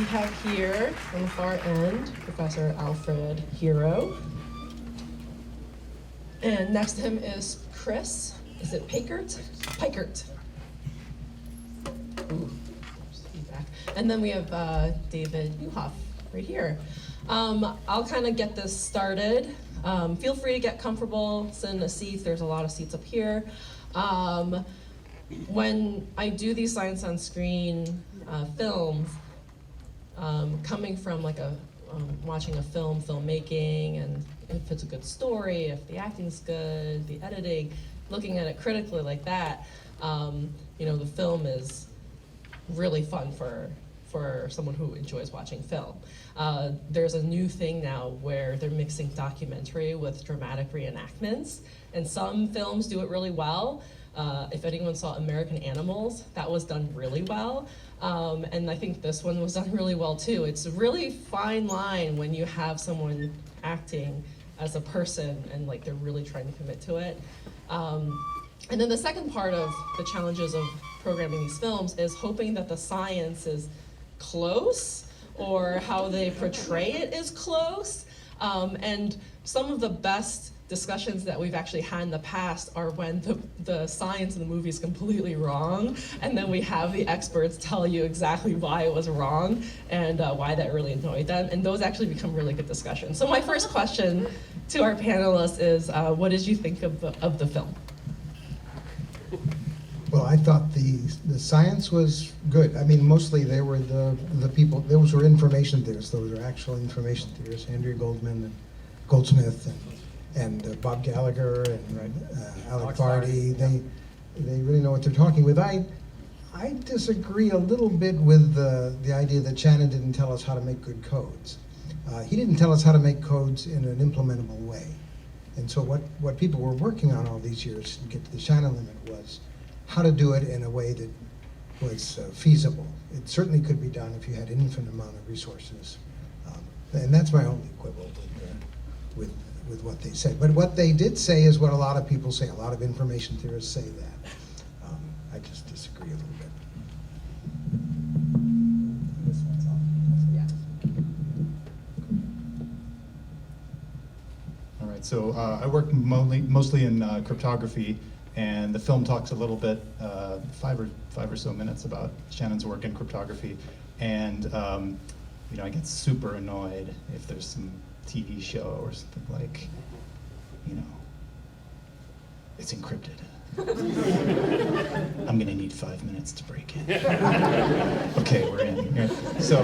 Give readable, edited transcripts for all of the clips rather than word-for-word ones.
we have here on the far end, Professor Alfred Hero. And next to him is Chris, is it Pikert? Pikert. Ooh, feedback. And then we have David Uhoff right here. I'll kind of get this started. Feel free to get comfortable, sit in the seats. There's a lot of seats up here. When I do these science on screen films, coming from like watching a filmmaking, and if it's a good story, if the acting's good, the editing, looking at it critically like that, the film is really fun for someone who enjoys watching film. There's a new thing now where they're mixing documentary with dramatic reenactments, and some films do it really well. If anyone saw American Animals, that was done really well. And I think this one was done really well too. It's a really fine line when you have someone acting as a person and like they're really trying to commit to it. And then the second part of the challenges of programming these films is hoping that the science is close, or how they portray it is close. And some of the best discussions that we've actually had in the past are when the science in the movie is completely wrong, and then we have the experts tell you exactly why it was wrong and why that really annoyed them, and those actually become really good discussions. So my first question to our panelists is, what did you think of the film? Well, I thought the science was good. I mean, mostly they were the people, those were information theorists, those were actual information theorists, Andrea Goldman and Goldsmith and Bob Gallagher and Alec Vardy. They really know what they're talking with. I disagree a little bit with the idea that Shannon didn't tell us how to make good codes. He didn't tell us how to make codes in an implementable way. And so what people were working on all these years to get to the Shannon limit was how to do it in a way that was feasible. It certainly could be done if you had an infinite amount of resources. And that's my only quibble with what they said. But what they did say is what a lot of people say. A lot of information theorists say that. I just disagree a little bit. This one's on. Yeah. All right, so I work mostly in cryptography, and the film talks a little bit, five or so minutes about Shannon's work in cryptography, and I get super annoyed if there's some TV show or something like, it's encrypted. I'm gonna need 5 minutes to break in. Okay, we're in. Yeah. So,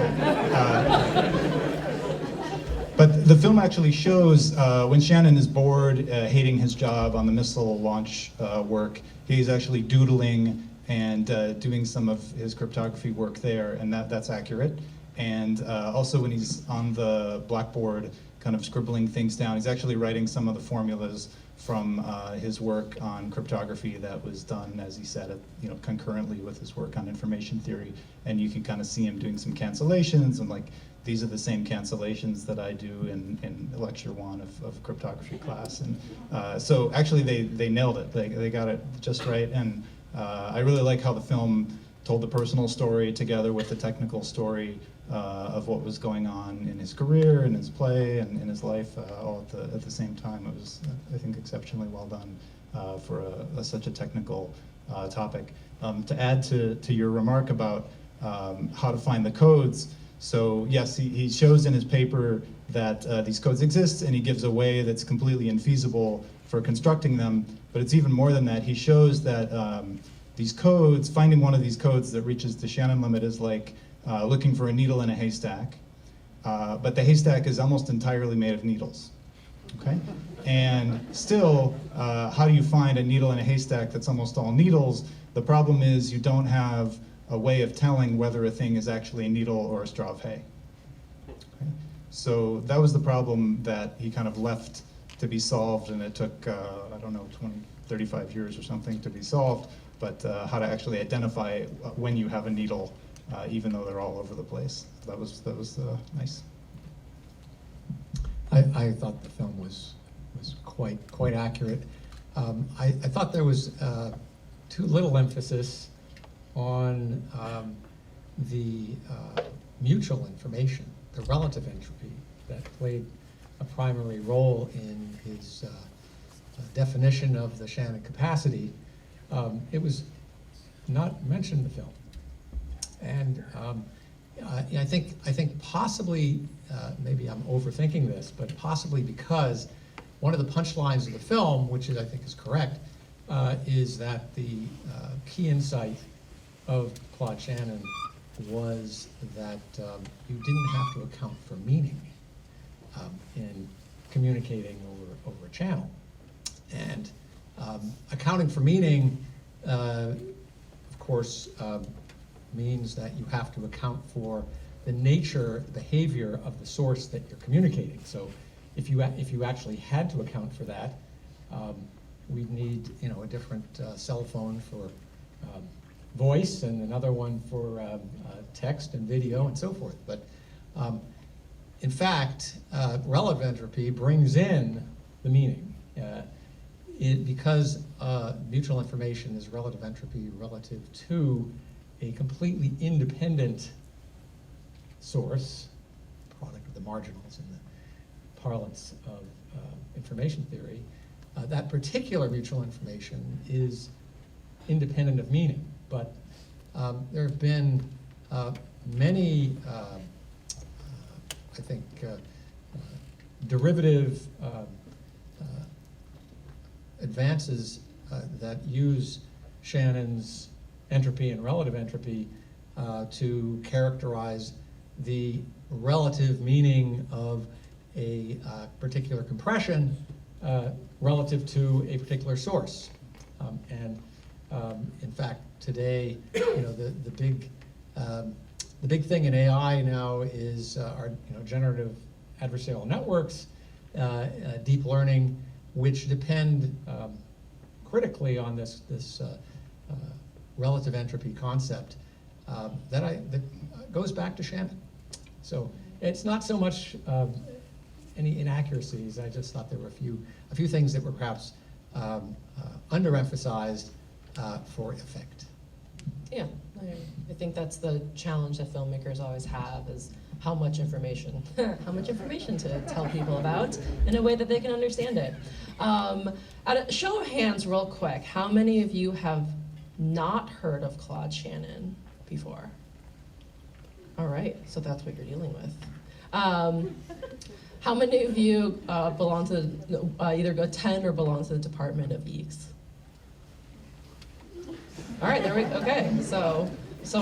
but the film actually shows when Shannon is bored, hating his job on the missile launch work, he's actually doodling and doing some of his cryptography work there, and that's accurate. And also when he's on the blackboard kind of scribbling things down, he's actually writing some of the formulas from his work on cryptography that was done, as he said, concurrently with his work on information theory. And you can kind of see him doing some cancellations, and like, these are the same cancellations that I do in lecture 1 of cryptography class. And so actually they nailed it. They got it just right. And I really like how the film told the personal story together with the technical story of what was going on in his career, in his play, and in his life all at the same time. It was, I think, exceptionally well done for such a technical topic. To add to your remark about how to find the codes, so yes, he shows in his paper that these codes exist, and he gives a way that's completely infeasible for constructing them, but it's even more than that. He shows that these codes, finding one of these codes that reaches the Shannon limit is like looking for a needle in a haystack, but the haystack is almost entirely made of needles, okay? And still, how do you find a needle in a haystack that's almost all needles? The problem is you don't have a way of telling whether a thing is actually a needle or a straw of hay. Okay? So that was the problem that he kind of left to be solved, and it took, I don't know, 20, 35 years or something to be solved, but how to actually identify when you have a needle, even though they're all over the place. That was nice. I thought the film was quite accurate. I thought there was too little emphasis on the mutual information, the relative entropy, that played a primary role in his definition of the Shannon capacity. It was not mentioned in the film. And I think possibly, maybe I'm overthinking this, but possibly because one of the punchlines of the film, which I think is correct, is that the key insight of Claude Shannon was that you didn't have to account for meaning in communicating over a channel. And accounting for meaning, of course, means that you have to account for the nature, behavior of the source that you're communicating. So if you actually had to account for that, we'd need a different cell phone for voice and another one for text and video and so forth. But in fact, relative entropy brings in the meaning. Because mutual information is relative entropy relative to a completely independent source, product of the marginals in the parlance of information theory, that particular mutual information is independent of meaning. But there have been many, I think, derivative advances that use Shannon's entropy and relative entropy to characterize the relative meaning of a particular compression relative to a particular source. In fact, today, the big thing in AI now is our generative adversarial networks, deep learning, which depend critically on this relative entropy concept that goes back to Shannon. So it's not so much any inaccuracies. I just thought there were a few things that were perhaps underemphasized for effect. Yeah, I think that's the challenge that filmmakers always have, is how much information to tell people about in a way that they can understand it. At a show of hands, real quick, how many of you have not heard of Claude Shannon before? All right, so that's what you're dealing with. How many of you belong to either attend or belong to the Department of EECS? All right, okay. So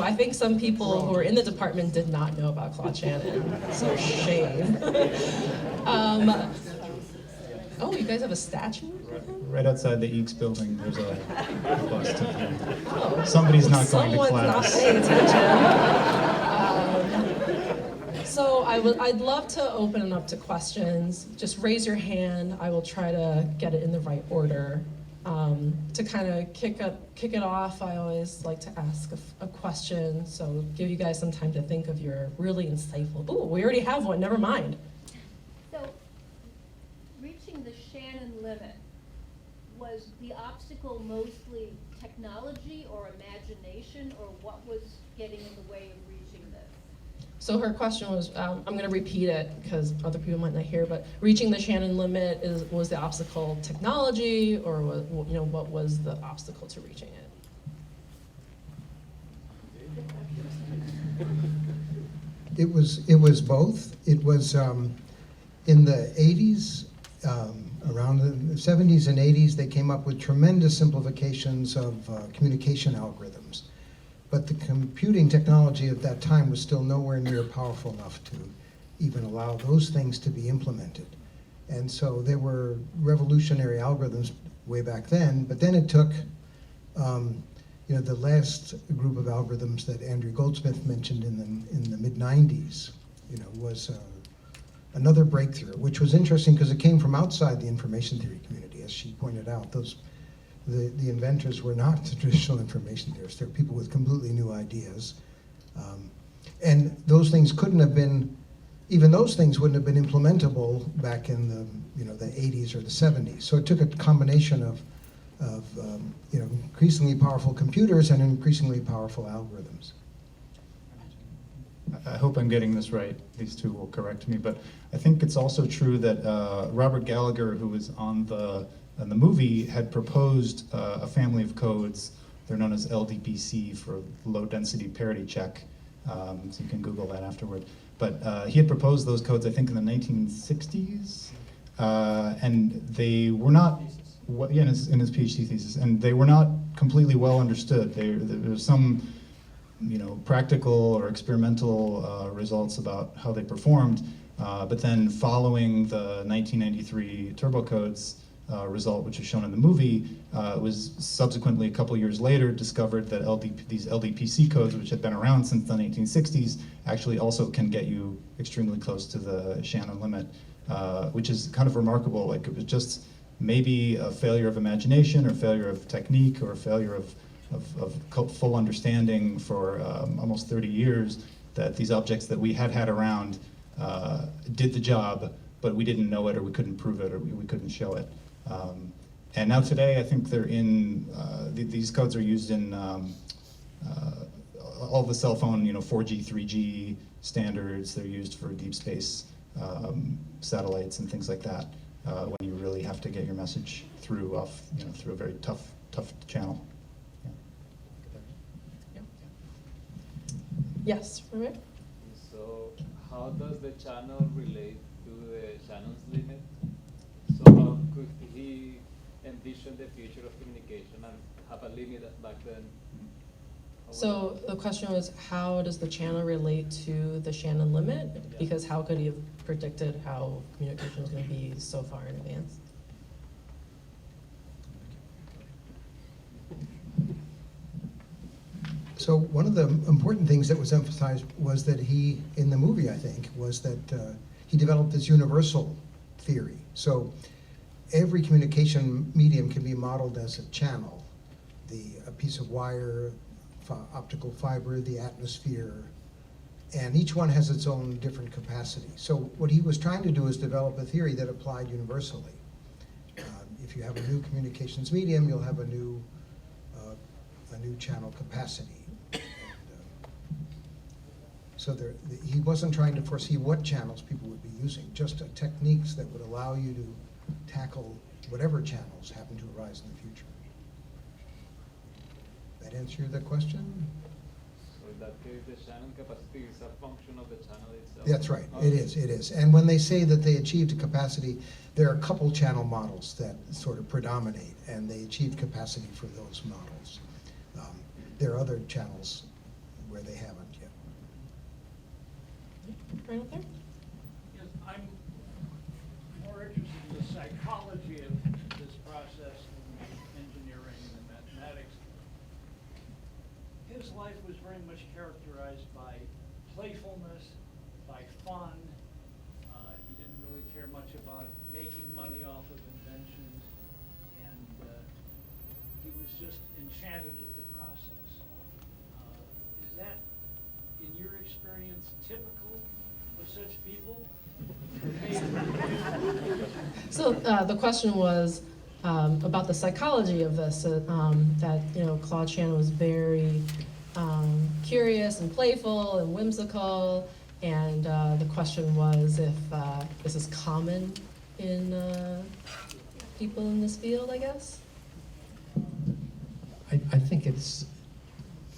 I think some people who are in the department did not know about Claude Shannon. So shame. Oh, you guys have a statue? Right outside the EECS building, there's a bust of him. Oh, somebody's not going to class. Someone's not paying attention. So I'd love to open it up to questions. Just raise your hand. I will try to get it in the right order. To kind of kick it off, I always like to ask a question, so give you guys some time to think of your really insightful. Ooh, we already have one, never mind. So, reaching the Shannon limit, was the obstacle mostly technology or imagination, or what was getting in the way of reaching this? So her question was, I'm going to repeat it because other people might not hear, but reaching the Shannon limit was the obstacle technology, or what was the obstacle to reaching it? It was both. It was in the 80s, around the 70s and 80s, they came up with tremendous simplifications of communication algorithms. But the computing technology at that time was still nowhere near powerful enough to even allow those things to be implemented. And so there were revolutionary algorithms way back then, but then it took, the last group of algorithms that Andrew Goldsmith mentioned in the mid-90s, was another breakthrough, which was interesting because it came from outside the information theory community, as she pointed out. The inventors were not the traditional information theorists. They were people with completely new ideas. And those things couldn't have been, even those things wouldn't have been implementable back in the 80s or the 70s. So it took a combination of increasingly powerful computers and increasingly powerful algorithms. I hope I'm getting this right. These two will correct me, but I think it's also true that Robert Gallagher, who was on the movie, had proposed a family of codes. They're known as LDPC, for low density parity check. So you can Google that afterward. But he had proposed those codes, I think, in the 1960s, and they were not, in his PhD thesis, and they were not completely well understood. There was some, practical or experimental results about how they performed, but then following the 1993 turbo codes result, which is shown in the movie, it was subsequently a couple years later discovered that these LDPC codes, which had been around since the 1960s, actually also can get you extremely close to the Shannon limit, which is kind of remarkable. Like, it was just maybe a failure of imagination or failure of technique or a failure of full understanding for almost 30 years that these objects that we had around did the job, but we didn't know it, or we couldn't prove it, or we couldn't show it. And now today, I think they're in, these codes are used in all the cell phone, 4G, 3G standards. They're used for deep space satellites and things like that, when you really have to get your message through through a very tough channel. Yes, Rick? So how does the channel relate to the Shannon's limit? So how could he envision the future of communication and have a limit back then? So the question was, how does the channel relate to the Shannon limit? Yeah. Because how could he have predicted how communication was going to be so far in advance? So one of the important things that was emphasized was that he, in the movie, I think, was that he developed this universal theory. So every communication medium can be modeled as a channel. A piece of wire, optical fiber, the atmosphere, and each one has its own different capacity. So what he was trying to do is develop a theory that applied universally. If you have a new communications medium, you'll have a new channel capacity. So he wasn't trying to foresee what channels people would be using, just techniques that would allow you to tackle whatever channels happen to arise in the future. That answer the question? So in that case, the Shannon capacity is a function of the channel itself? That's right, Okay. it is. And when they say that they achieved a capacity, there are a couple channel models that sort of predominate, and they achieved capacity for those models. There are other channels where they haven't yet. Right up there? Yes, I'm more interested in the psychology of this process than engineering and mathematics. His life was very much characterized by playfulness, by fun. He didn't really care much about making money off of inventions, and he was just enchanted with the process. Is that, in your experience, typical of such people? So the question was about the psychology of this, that Claude Shannon was very curious and playful and whimsical, and the question was if this is common in people in this field, I guess? I think it's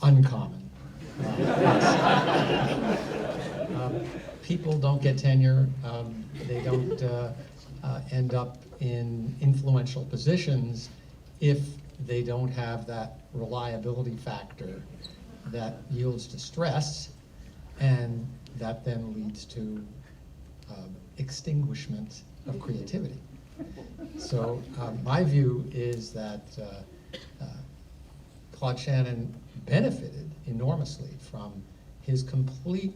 uncommon. People don't get tenure. They don't end up in influential positions if they don't have that reliability factor that yields to stress, and that then leads to extinguishment of creativity. So my view is that Claude Shannon benefited enormously from his complete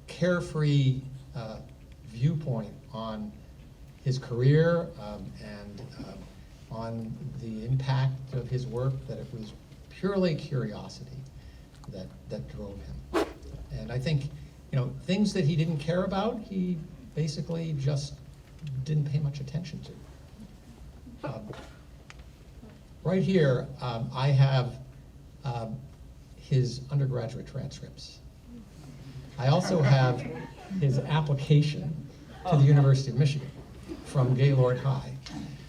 carefree viewpoint on his career and on the impact of his work, that it was purely curiosity that drove him. And I think, things that he didn't care about, he basically just didn't pay much attention to. Right here, I have his undergraduate transcripts. I also have his application to the University of Michigan from Gaylord High.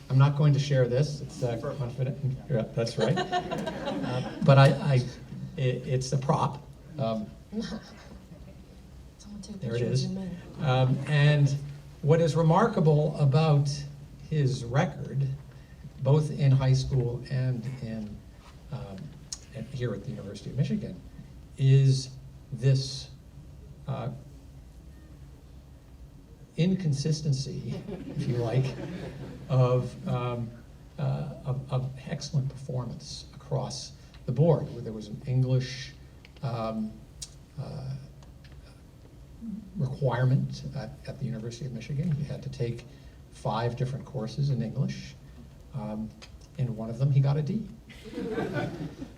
I'm not going to share this, it's confident, yeah, that's right. But it's a prop. Someone take a There it picture is. of him in. And what is remarkable about his record, both in high school and here at the University of Michigan, is this inconsistency, if you like, of excellent performance across the board. There was an English requirement at the University of Michigan. You had to take 5 different courses in English. In one of them, he got a D.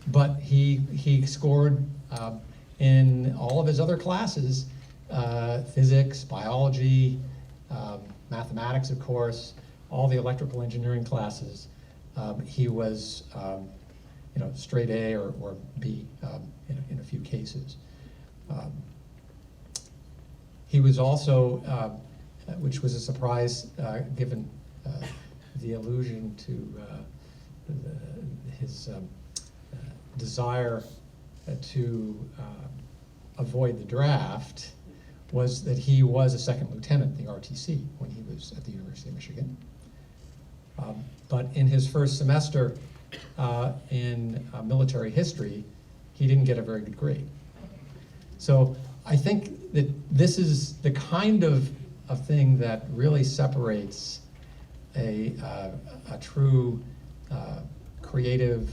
But he scored in all of his other classes, physics, biology, mathematics, of course, all the electrical engineering classes. He was, straight A or B in a few cases. He was also, which was a surprise given the allusion to his desire to avoid the draft, was that he was a second lieutenant in the RTC when he was at the University of Michigan. But in his first semester in military history, he didn't get a very good grade. So I think that this is the kind of thing that really separates a true creative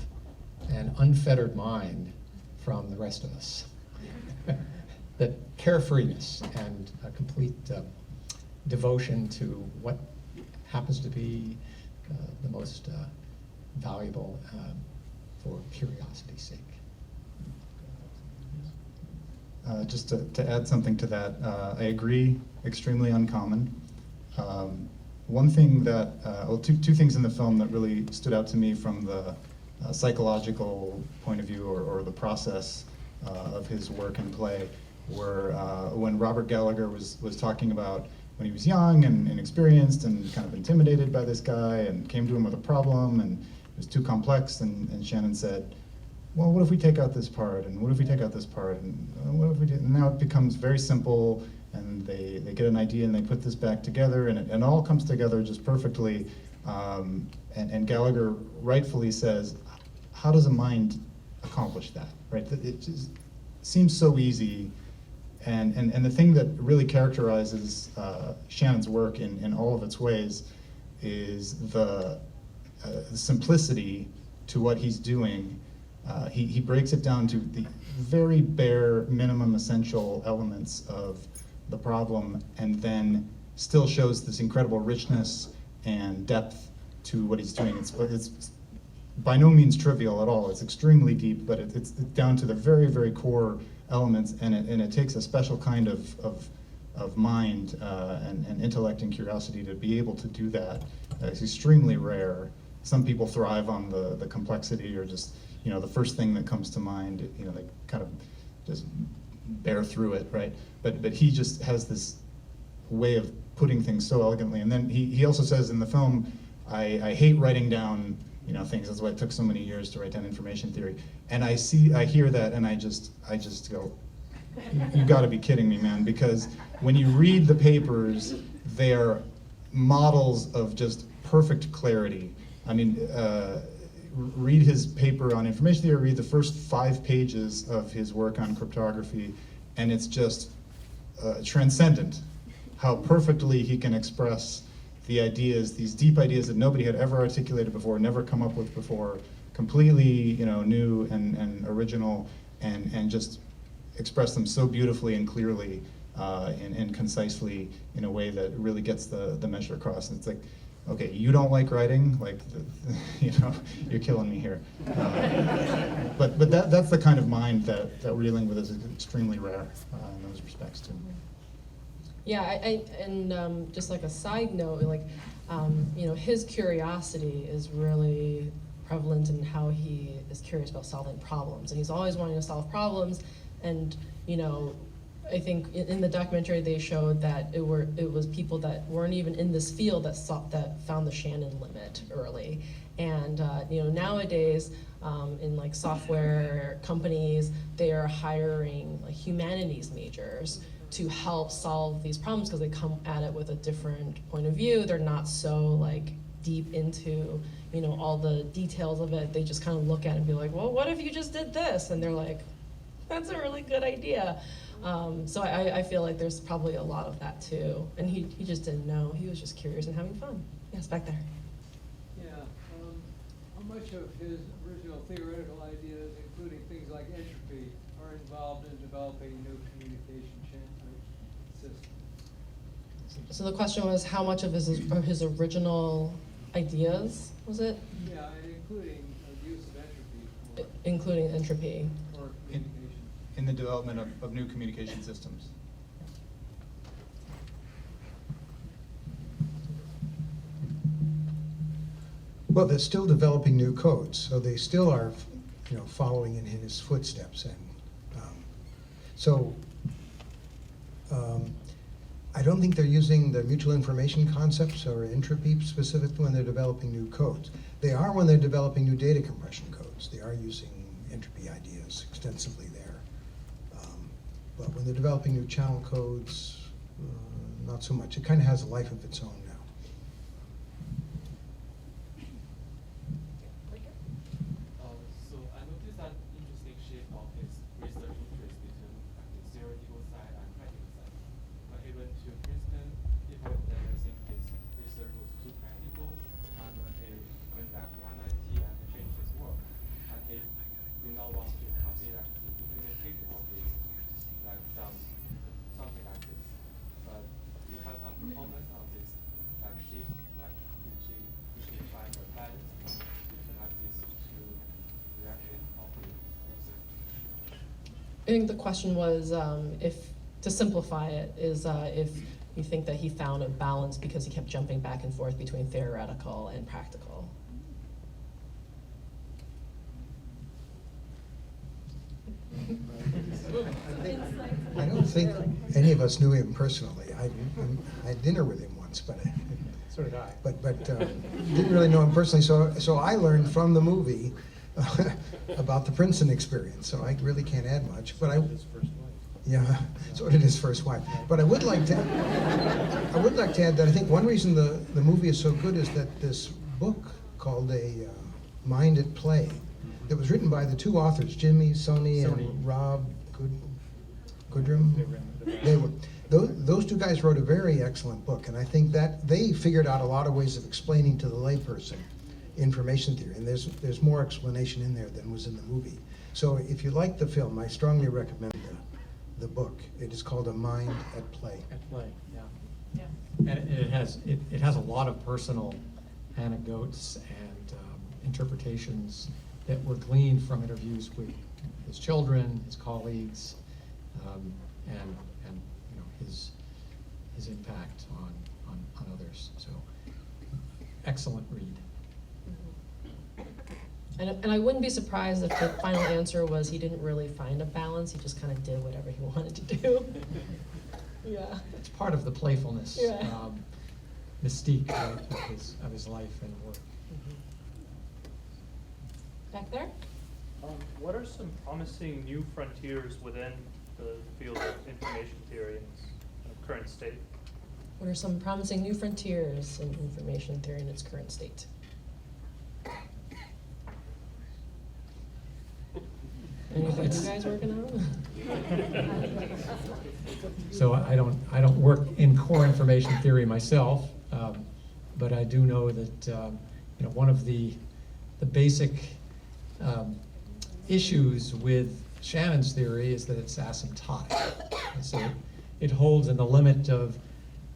and unfettered mind from the rest of us. That carefreeness and a complete devotion to what happens to be the most valuable for curiosity's sake. Just to add something to that, I agree, extremely uncommon. One thing that, two things in the film that really stood out to me from the psychological point of view or the process of his work and play were when Robert Gallagher was talking about when he was young and inexperienced and kind of intimidated by this guy and came to him with a problem and it was too complex, and Shannon said, well, what if we take out this part, and what if we take out this part, and what if we did? And now it becomes very simple, and they get an idea and they put this back together, and it all comes together just perfectly. And Gallagher rightfully says, how does a mind accomplish that, right? It just seems so easy, and the thing that really characterizes Shannon's work in all of its ways is the simplicity to what he's doing. He breaks it down to the very bare minimum essential elements of the problem, and then still shows this incredible richness and depth to what he's doing. It's by no means trivial at all. It's extremely deep, but it's down to the very, very core elements, and it takes a special kind of mind and intellect and curiosity to be able to do that. It's extremely rare. Some people thrive on the complexity, or just, the first thing that comes to mind, they kind of just bear through it, right? But he just has this way of putting things so elegantly. And then he also says in the film, I hate writing down, things. That's why it took so many years to write down information theory. And I hear that, and I just go, you got to be kidding me, man, because when you read the papers, they are models of just perfect clarity. I mean, read his paper on information theory, read the first 5 pages of his work on cryptography, and it's just transcendent how perfectly he can express the ideas, these deep ideas that nobody had ever articulated before, never come up with before, completely new and original, and just express them so beautifully and clearly and concisely in a way that really gets the measure across. And it's like, okay, you don't like writing, like, you're killing me here. But that's the kind of mind that we're dealing with is extremely rare in those respects too. Yeah, and just like a side note, his curiosity is really prevalent in how he is curious about solving problems, and he's always wanting to solve problems. And I think in the documentary they showed that it was people that weren't even in this field that found the Shannon limit early. And nowadays in like software companies, they are hiring like humanities majors to help solve these problems because they come at it with a different point of view. They're not so like deep into all the details of it. They just kind of look at it and be like, well, what if you just did this? And they're like, that's a really good idea. So I feel like there's probably a lot of that too. And he just didn't know. He was just curious and having fun. Yes, back there. Yeah, how much of his original theoretical ideas, including things like entropy, are involved in developing new communication systems? So the question was, how much of his original ideas was it? Yeah, and including use of entropy Including entropy. for communication. In the development of new communication systems. Well, they're still developing new codes, so they still are, following in his footsteps. And I don't think they're using the mutual information concepts or entropy specifically when they're developing new codes. They are when they're developing new data compression codes. They are using entropy ideas extensively there. But when they're developing new channel codes, not so much. It kind of has a life of its own now. So I noticed an interesting shift of his research interest between the theoretical side and practical side. When he went to Princeton, people there think his research was too practical, and when he went back to MIT and he changed his work, and he did not want to consider the implementation of this, like something like this. But do you have some comments on this, like shift, like which he find a balance between like these two directions of the research? I think the question was, if, to simplify it, is if you think that he found a balance because he kept jumping back and forth between theoretical and practical. I don't think any of us knew him personally. I had dinner with him once, but So did I. didn't really know him personally. So I learned from the movie about the Princeton experience. So I really can't add much. But yeah, so did his first wife. But I would like to add that I think one reason the movie is so good is that this book called A Mind at Play, that was written by the two authors, Jimmy Soni and Rob Goodrum. Those two guys wrote a very excellent book, and I think that they figured out a lot of ways of explaining to the layperson information theory, and there's more explanation in there than was in the movie. So if you like the film, I strongly recommend the book. It is called A Mind at Play. At play, yeah. And it has a lot of personal anecdotes and interpretations that were gleaned from interviews with his children, his colleagues, and his impact on others. So, excellent read. And I wouldn't be surprised if the final answer was he didn't really find a balance, he just kind of did whatever he wanted to do. Yeah. It's part of the playfulness, Yeah. mystique of his life and work. Back there? What are some promising new frontiers within the field of information theory in its current state? What are some promising new frontiers in information theory in its current state? Anything you guys working on? So I don't work in core information theory myself, but I do know that one of the basic issues with Shannon's theory is that it's asymptotic. And so it holds in the limit of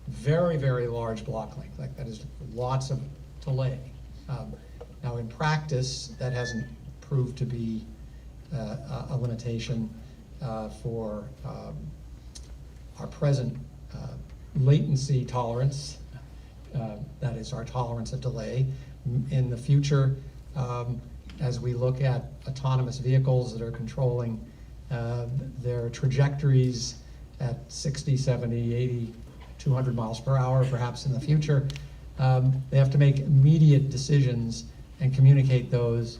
very, very large block length, like that is lots of delay. Now in practice, that hasn't proved to be a limitation for our present latency tolerance, that is our tolerance of delay. In the future, as we look at autonomous vehicles that are controlling their trajectories at 60, 70, 80, 200 miles per hour, perhaps in the future. They have to make immediate decisions and communicate those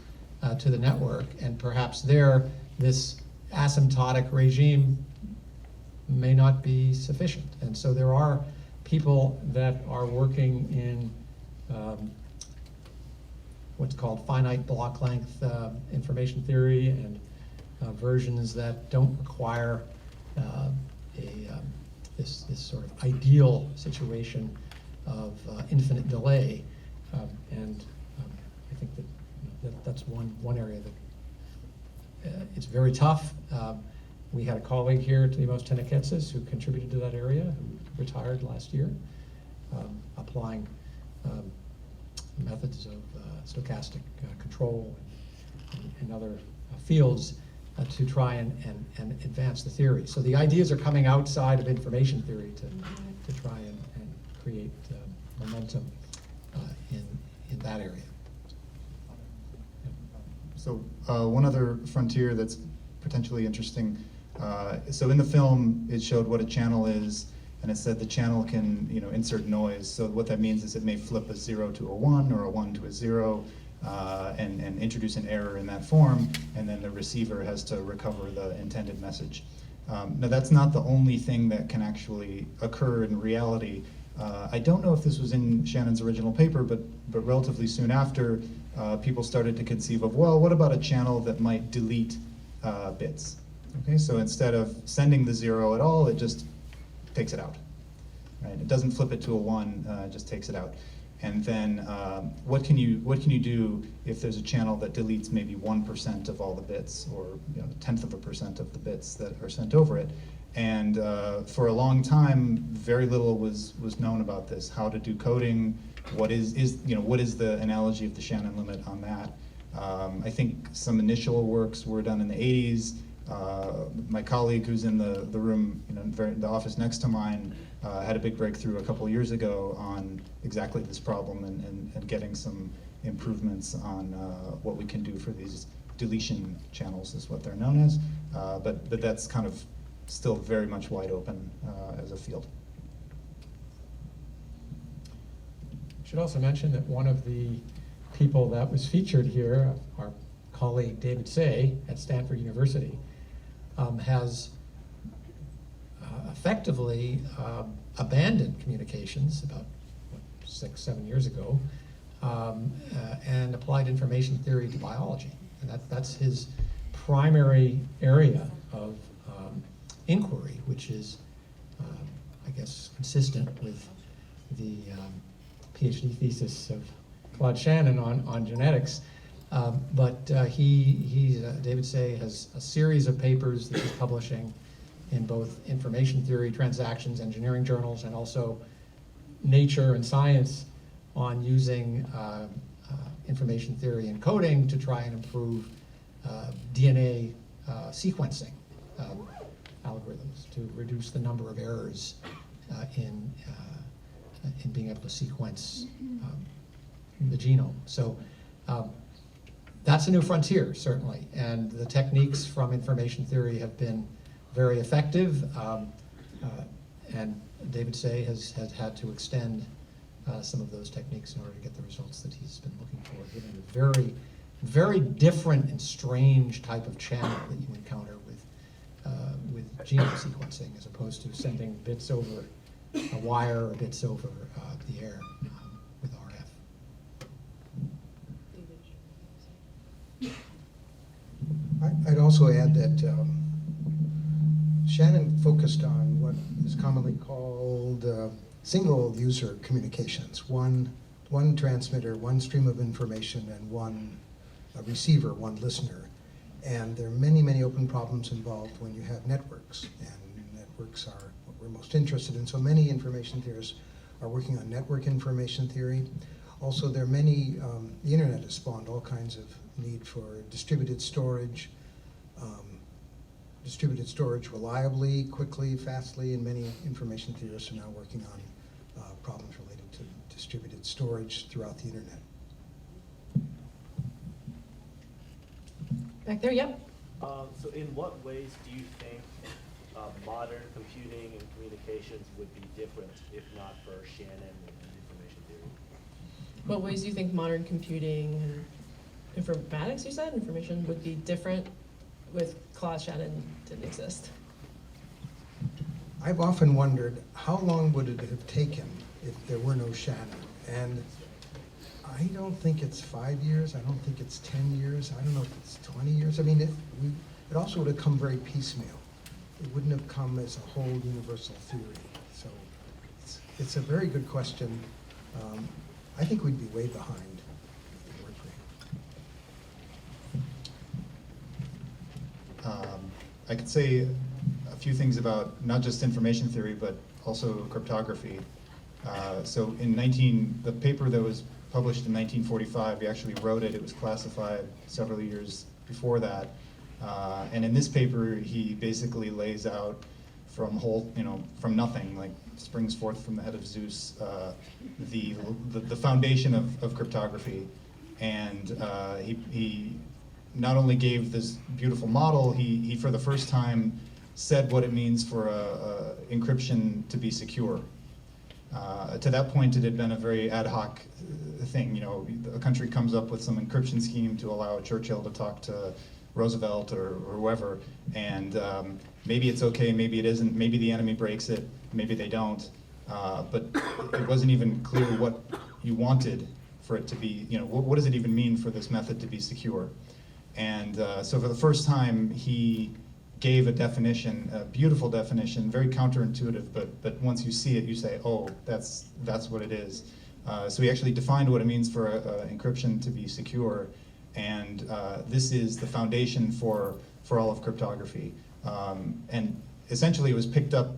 to the network. And perhaps there, this asymptotic regime may not be sufficient. And so there are people that are working in what's called finite block length information theory, and versions that don't require this sort of ideal situation of infinite delay. I think that that's one area that it's very tough. We had a colleague here, Timos Teneketsis, who contributed to that area, who retired last year, applying methods of stochastic control and other fields to try and advance the theory. So the ideas are coming outside of information theory to try and create momentum in that area. So one other frontier that's potentially interesting. So in the film, it showed what a channel is, and it said the channel can, insert noise. So what that means is it may flip a 0 to a 1 or a 1 to a 0, and introduce an error in that form, and then the receiver has to recover the intended message. Now that's not the only thing that can actually occur in reality. I don't know if this was in Shannon's original paper, but relatively soon after, people started to conceive of, well, what about a channel that might delete bits? Okay, so instead of sending the 0 at all, it just takes it out. Right? It doesn't flip it to a 1, it just takes it out. And then what can you do if there's a channel that deletes maybe 1% of all the bits, or 0.1% of the bits that are sent over it? And for a long time, very little was known about this. How to do coding? What is the analogy of the Shannon limit on that? I think some initial works were done in the 80s. My colleague who's in the room, the office next to mine, had a big breakthrough a couple years ago on exactly this problem and getting some improvements on what we can do for these deletion channels, is what they're known as. But that's kind of still very much wide open as a field. I should also mention that one of the people that was featured here, our colleague David Say at Stanford University, has effectively abandoned communications about 6-7 years ago, and applied information theory to biology. And that's his primary area of inquiry, which is, I guess, consistent with the PhD thesis of Claude Shannon on genetics. But David Say has a series of papers that he's publishing in both information theory, transactions, engineering journals, and also Nature and Science on using information theory and coding to try and improve DNA sequencing algorithms to reduce the number of errors in being able to sequence the genome. So that's a new frontier, certainly, and the techniques from information theory have been very effective, and David Say has had to extend some of those techniques in order to get the results that he's been looking for, given a very, very different and strange type of channel that you encounter with genome sequencing, as opposed to sending bits over a wire or bits over the air with RF. I'd also add that Shannon focused on what is commonly called single user communications. One transmitter, one stream of information, and one receiver, one listener. And there are many, many open problems involved when you have networks. And networks are what we're most interested in. So many information theorists are working on network information theory. Also, there are many, the internet has spawned all kinds of need for distributed storage reliably, quickly, fastly, and many information theorists are now working on problems related to distributed storage throughout the internet. Back there, yep. So in what ways do you think modern computing and communications would be different if not for Shannon and information theory? What ways do you think modern computing and informatics, you said, information would be different with Claude Shannon didn't exist? I've often wondered, how long would it have taken if there were no Shannon? And I don't think it's 5 years, I don't think it's 10 years, I don't know if it's 20 years. I mean, it also would have come very piecemeal. It wouldn't have come as a whole universal theory. So it's a very good question. I think we'd be way behind if it weren't for him. I could say a few things about not just information theory, but also cryptography. So the paper that was published in 1945, he actually wrote it. It was classified several years before that. And in this paper, he basically lays out from from nothing, like springs forth from the head of Zeus, the foundation of cryptography. And he not only gave this beautiful model, he for the first time said what it means for encryption to be secure. To that point, it had been a very ad hoc thing. A country comes up with some encryption scheme to allow Churchill to talk to Roosevelt or whoever, and maybe it's okay, maybe it isn't, maybe the enemy breaks it, maybe they don't, but it wasn't even clear what you wanted for it to be, what does it even mean for this method to be secure? And so for the first time, he gave a definition, a beautiful definition, very counterintuitive, but once you see it, you say, oh, that's what it is. So he actually defined what it means for encryption to be secure, and this is the foundation for all of cryptography. And essentially it was picked up,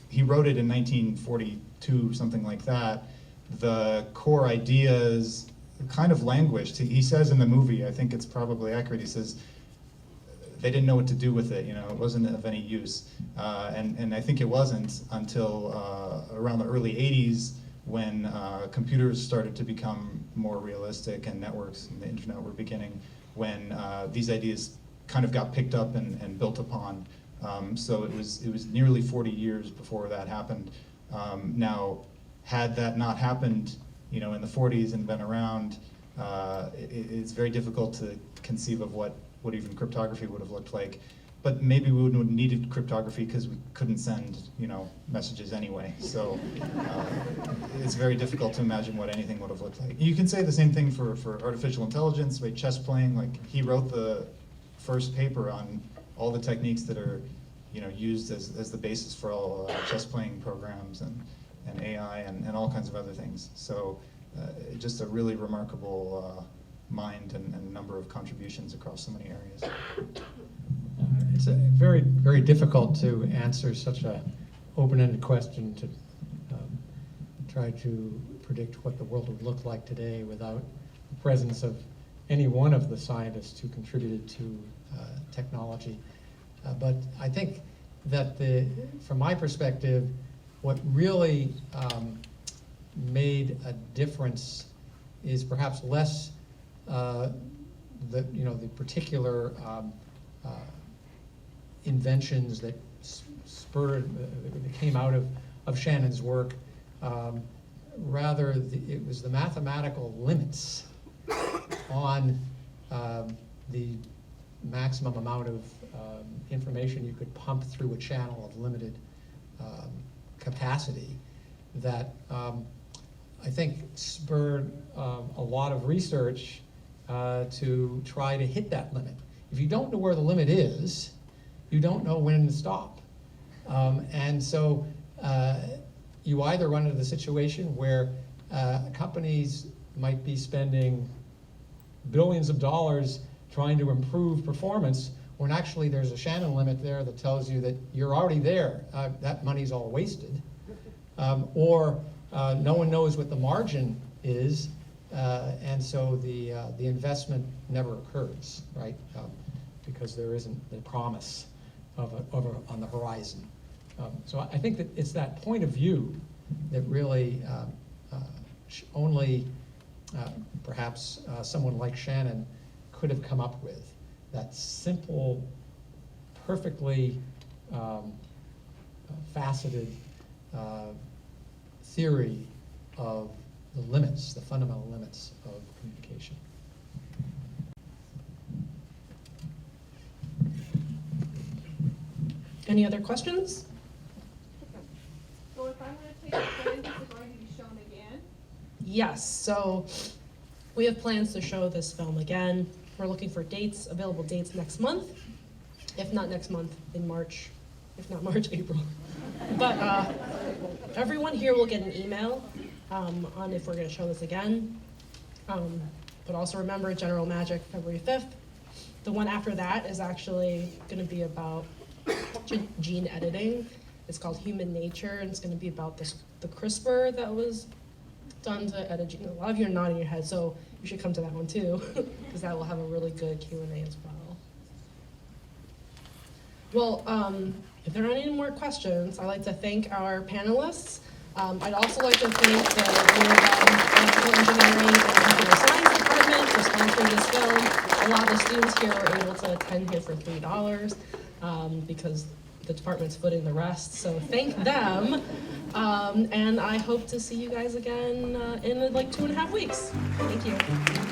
he wrote it in 1942, something like that. The core ideas kind of languished. He says in the movie, I think it's probably accurate, he says, they didn't know what to do with it, it wasn't of any use. And I think it wasn't until around the early 80s when computers started to become more realistic and networks and the internet were beginning, when these ideas kind of got picked up and built upon. So it was nearly 40 years before that happened. Now, had that not happened, in the 40s and been around, it's very difficult to conceive of what even cryptography would have looked like. But maybe we wouldn't have needed cryptography because we couldn't send, messages anyway. So it's very difficult to imagine what anything would have looked like. You can say the same thing for artificial intelligence, like chess playing. Like he wrote the first paper on all the techniques that are, used as the basis for all chess playing programs and AI and all kinds of other things. So just a really remarkable mind and number of contributions across so many areas. It's very, very difficult to answer such a open-ended question, to try to predict what the world would look like today without the presence of any one of the scientists who contributed to technology. But I think that from my perspective, what really made a difference is perhaps less the particular inventions that that came out of Shannon's work. Rather, it was the mathematical limits on the maximum amount of information you could pump through a channel of limited capacity that I think spurred a lot of research to try to hit that limit. If you don't know where the limit is, you don't know when to stop. And so you either run into the situation where companies might be spending billions of dollars trying to improve performance, when actually there's a Shannon limit there that tells you that you're already there, that money's all wasted. Or no one knows what the margin is, and so the investment never occurs, right? Because there isn't the promise on the horizon. So I think that it's that point of view that really only perhaps someone like Shannon could have come up with. that simple, perfectly faceted theory of the limits, the fundamental limits of communication. Any other questions? So if I want to take a plane, this is going to be shown again? Yes, so we have plans to show this film again. We're looking for dates, available dates next month. If not next month, in March. If not March, April. But everyone here will get an email on if we're going to show this again. But also remember General Magic, February 5th. The one after that is actually going to be about gene editing. It's called Human Nature, and it's going to be about the CRISPR that was done to edit gene. A lot of you are nodding your head, so you should come to that one too, because that will have a really good Q&A as well. Well, if there aren't any more questions, I'd like to thank our panelists. I'd also like to thank the Electrical Engineering and Computer Science Department for sponsoring this film. A lot of the students here were able to attend here for $3 because the department's footing the rest, so thank them. And I hope to see you guys again in like 2.5 weeks. Thank you.